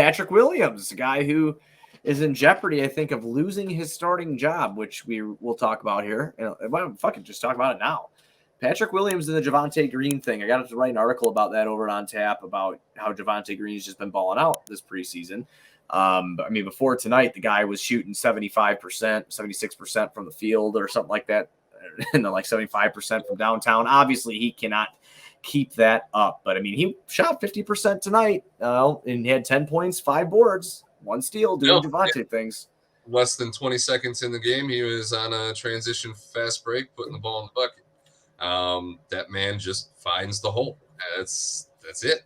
Patrick Williams, a guy who is in jeopardy, I think, of losing his starting job, which we will talk about here. Fucking just talk about it now. Patrick Williams and the Javonte Green thing. I got to write an article about that over on Tap about how Javonte Green's just been balling out this preseason. Before tonight, the guy was shooting 75%, 76% from the field or something like that, and then like 75% from downtown. Obviously, he cannot keep that up. But, he shot 50% tonight and he had 10 points, 5 boards, 1 steal, doing Javonte things. Less than 20 seconds in the game, he was on a transition fast break, putting the ball in the bucket. That man just finds the hole. That's it.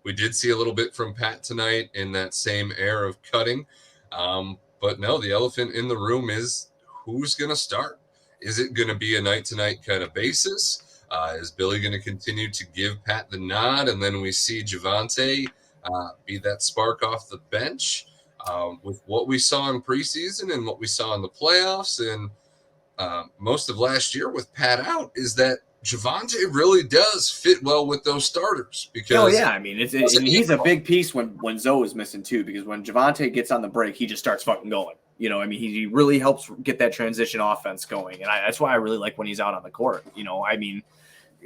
We did see a little bit from Pat tonight in that same air of cutting. But no, the elephant in the room is who's going to start. Is it going to be a night-to-night kind of basis? Is Billy going to continue to give Pat the nod, and then we see Javonte be that spark off the bench? With what we saw in preseason and what we saw in the playoffs and most of last year with Pat out, is that Javonte really does fit well with those starters. Because he's a big piece when Zoe is missing too, because when Javonte gets on the break, he just starts fucking going. He really helps get that transition offense going, and that's why I really like when he's out on the court.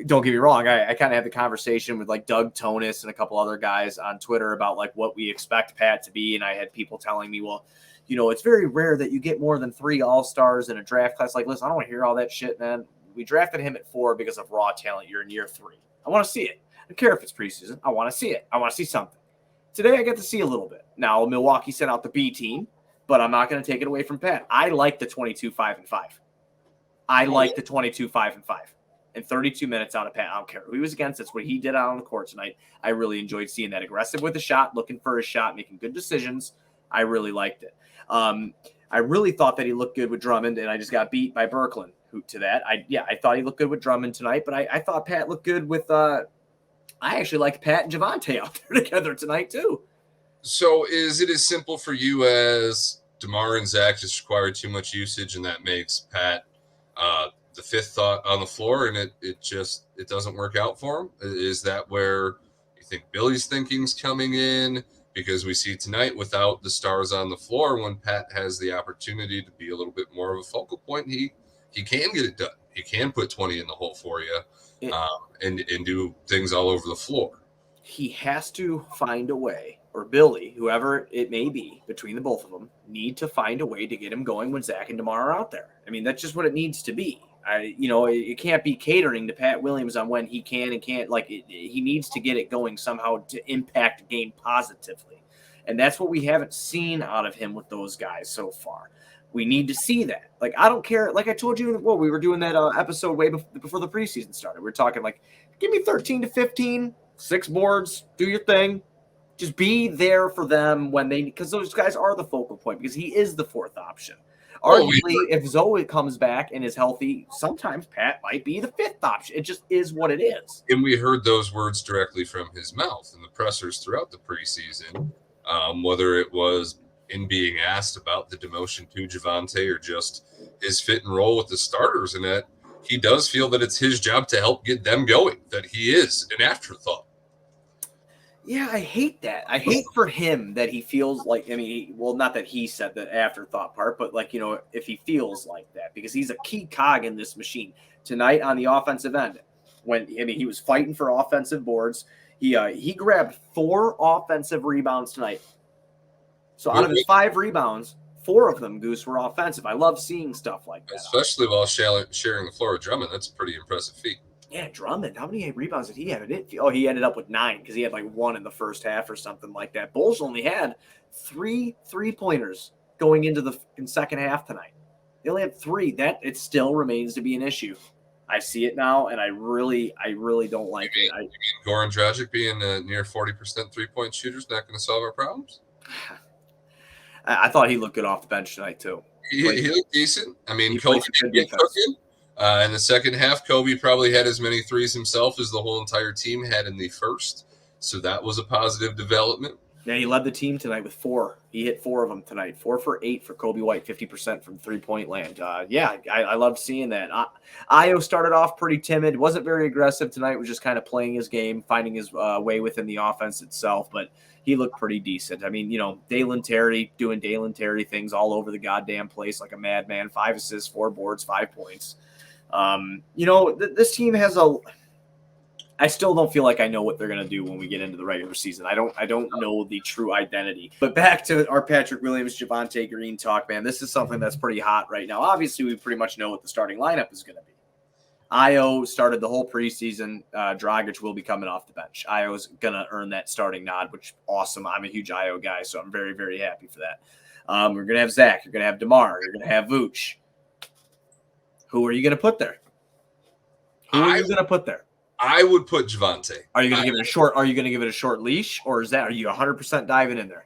Don't get me wrong, I kind of had the conversation with like Doug Tonis and a couple other guys on Twitter about like what we expect Pat to be, and I had people telling me, well, it's very rare that you get more than 3 all-stars in a draft class. Like, listen, I don't want to hear all that shit, man. We drafted him at 4 because of raw talent. You're in year 3. I want to see it. I don't care if it's preseason. I want to see it. I want to see something. Today, I get to see a little bit. Now, Milwaukee sent out the B team, but I'm not going to take it away from Pat. I like the 22-5-5. I like the 22-5-5. And 32 minutes out of Pat. I don't care who he was against. That's what he did out on the court tonight. I really enjoyed seeing that. Aggressive with the shot, looking for his shot, making good decisions. I really liked it. I really thought that he looked good with Drummond, and I just got beat by Berkland to that. I thought he looked good with Drummond tonight, but I thought Pat looked good with I actually liked Pat and Javonte out there together tonight too. So is it as simple for you as DeMar and Zach just require too much usage, and that makes Pat the 5th thought on the floor, and it doesn't work out for him? Is that where you think Billy's thinking's coming in? Because we see tonight, without the stars on the floor, when Pat has the opportunity to be a little bit more of a focal point, he can get it done. He can put 20 in the hole for you and do things all over the floor. He has to find a way, or Billy, whoever it may be, between the both of them, need to find a way to get him going when Zach and DeMar are out there. That's just what it needs to be. It can't be catering to Pat Williams on when he can and can't. He needs to get it going somehow to impact the game positively. And that's what we haven't seen out of him with those guys so far. We need to see that. I don't care. Like I told you, we were doing that episode way before the preseason started. We were talking give me 13 to 15, 6 boards, do your thing. Just be there for them because those guys are the focal point, because he is the 4th option. Arguably, if Zoe comes back and is healthy, sometimes Pat might be the 5th option. It just is what it is. And we heard those words directly from his mouth in the pressers throughout the preseason, whether it was in being asked about the demotion to Javonte or just his fit and roll with the starters, and that he does feel that it's his job to help get them going, that he is an afterthought. Yeah, I hate that. I hate for him that he feels like, not that he said the afterthought part, but if he feels like that, because he's a key cog in this machine. Tonight on the offensive end, when he was fighting for offensive boards, he grabbed 4 offensive rebounds tonight. So out of his 5 rebounds, 4 of them, Goose, were offensive. I love seeing stuff like that. Especially while sharing the floor with Drummond. That's a pretty impressive feat. Yeah, Drummond. How many rebounds did he have? He ended up with 9 because he had 1 in the first half or something like that. Bulls only had 3 3-pointers going into the second half tonight. They only had 3. It still remains to be an issue. I see it now, and I really don't like it. You mean Goran Dragic being a near 40% 3-point shooter is not going to solve our problems? I thought he looked good off the bench tonight too. He looked decent. Kobe did get cooking. In the second half, Kobe probably had as many threes himself as the whole entire team had in the first. So that was a positive development. Yeah, he led the team tonight with 4. He hit 4 of them tonight. 4 for 8 for Kobe White, 50% from 3-point land. I loved seeing that. Ayo started off pretty timid. Wasn't very aggressive tonight. Was just kind of playing his game, finding his way within the offense itself. But he looked pretty decent. I mean, you know, Dalen Terry doing Dalen Terry things all over the goddamn place like a madman. 5 assists, 4 boards, 5 points. You know, this team has I still don't feel like I know what they're gonna do when we get into the regular season. I don't know the true identity. But back to our Patrick Williams, Javonte Green talk, man. This is something that's pretty hot right now. Obviously, we pretty much know what the starting lineup is gonna be. Io started the whole preseason. Dragic will be coming off the bench. Io's gonna earn that starting nod, which awesome. I'm a huge Io guy, so I'm very, very happy for that. We're gonna have Zach. You're gonna have DeMar. You're gonna have Vooch. Who are you gonna put there? Who are you gonna put there? I would put Javonte. Are you going to give it a short? Are you going to give it a short leash, or are you 100% diving in there?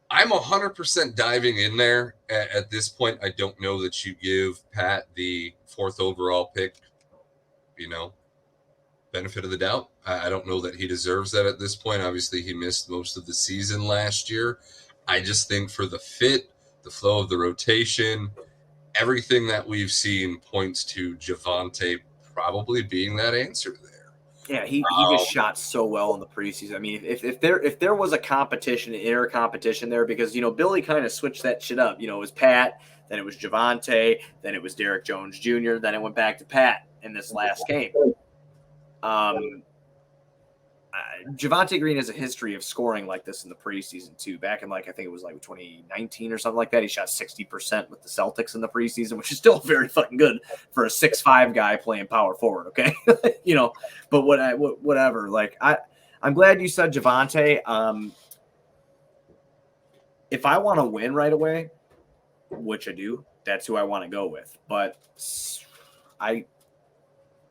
I'm 100% diving in there. At this point, I don't know that you give Pat the 4th overall pick, you know, benefit of the doubt. I don't know that he deserves that at this point. Obviously, he missed most of the season last year. I just think for the fit, the flow of the rotation, everything that we've seen points to Javonte probably being that answer there. Yeah, he just shot so well in the preseason. I mean, if there was a competition, inner competition there, because, you know, Billy kind of switched that shit up. You know, it was Pat, then it was Javonte, then it was Derek Jones Jr., then it went back to Pat in this last game. Javonte Green has a history of scoring like this in the preseason too. Back in I think it was 2019 or something like that. He shot 60% with the Celtics in the preseason, which is still very fucking good for a 6'5" guy playing power forward. Okay, you know, but whatever. I'm glad you said Javonte. If I want to win right away, which I do, that's who I want to go with. But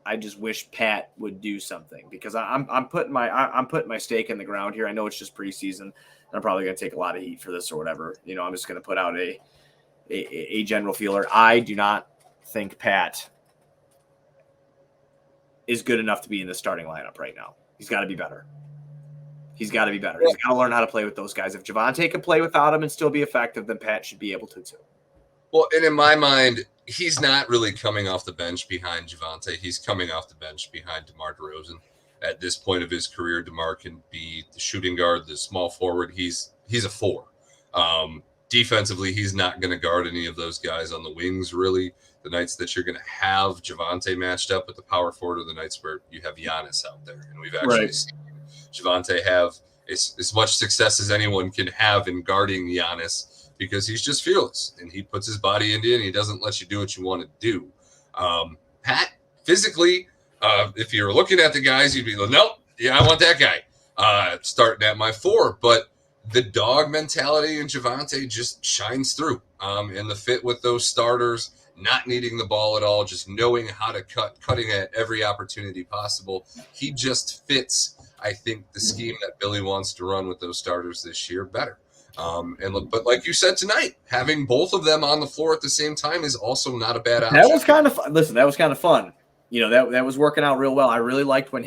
I just wish Pat would do something, because I'm putting my stake in the ground here. I know it's just preseason, and I'm probably going to take a lot of heat for this or whatever. You know, I'm just going to put out a general feeler. I do not think Pat is good enough to be in the starting lineup right now. He's got to be better. He's got to be better. He's got to learn how to play with those guys. If Javonte can play without him and still be effective, then Pat should be able to too. Well, and in my mind, he's not really coming off the bench behind Javonte. He's coming off the bench behind DeMar DeRozan. At this point of his career, DeMar can be the shooting guard, the small forward. He's a 4. Defensively, he's not going to guard any of those guys on the wings, really. The nights that you're going to have Javonte matched up with the power forward are the nights where you have Giannis out there. And we've actually seen Javonte have as much success as anyone can have in guarding Giannis, because he's just fearless and he puts his body into it and he doesn't let you do what you want to do. Pat, physically, if you're looking at the guys, you'd be like, nope, yeah, I want that guy starting at my 4. But the dog mentality in Javonte just shines through. And the fit with those starters, not needing the ball at all, just knowing how to cutting at every opportunity possible. He just fits, I think, the scheme that Billy wants to run with those starters this year better. But like you said tonight, having both of them on the floor at the same time is also not a bad option. That was kind of fun. Listen, that was kind of fun. You know, that was working out real well. I really liked when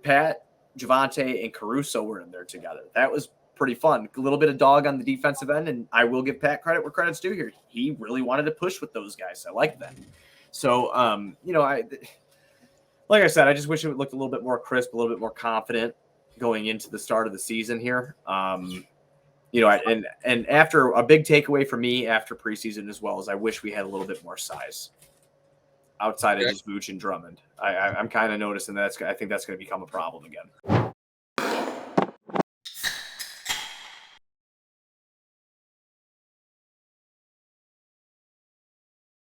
Pat, Javonte, and Caruso were in there together. That was pretty fun. A little bit of dog on the defensive end, and I will give Pat credit where credit's due here. He really wanted to push with those guys. I like that. So, you know, like I said, I just wish it looked a little bit more crisp, a little bit more confident going into the start of the season here. You know, and after a big takeaway for me after preseason as well is I wish we had a little bit more size outside of just Vooch and Drummond. I'm kind of noticing that I think that's going to become a problem again.